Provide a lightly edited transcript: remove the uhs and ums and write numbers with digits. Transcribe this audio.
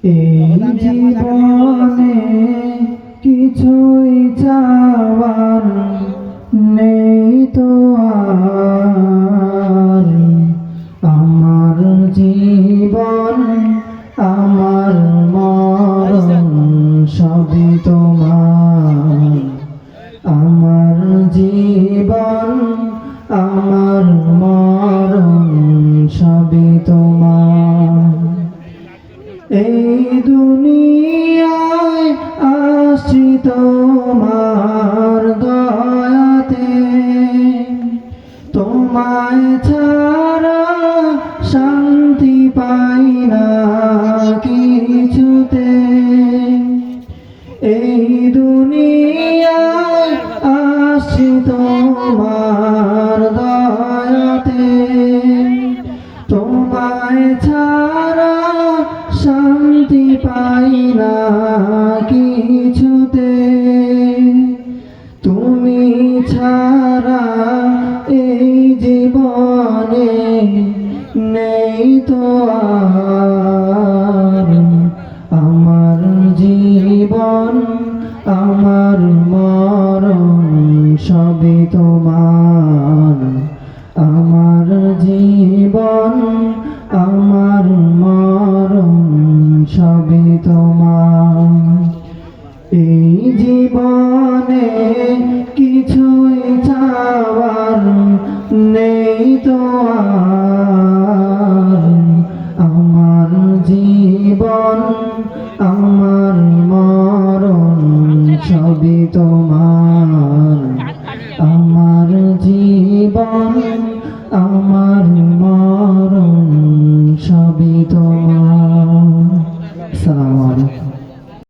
এই জীবনে কিছুই চাওয়ার নেই তো আর, আমার জীবন আমার মরণ সবই তোমার। আমার জীবন আমার মরণ সবই তোমার। এই দুনিয়ায় আসছি তোমার দয়াতে, তোমায় ছাড়া শান্তি পাই না কিছুতে। এই দুনিয়ায় আসছি তোমার দয়াতে, তোমায় ছাড়া শান্তি পাই না কিছুতে। তুমি ছাড়া এই জীবনে নেই তো আর, আমার জীবন আমার মরণ সবই তোমার। আমার জীবন আমার মরণ সবই তোমার। এই জীবনে কিছুই চাওয়ার নেই তো আর, আমার জীবন আমার মরণ সবই তোমার। আমার জীবন আমার মরণ সবই তোমার।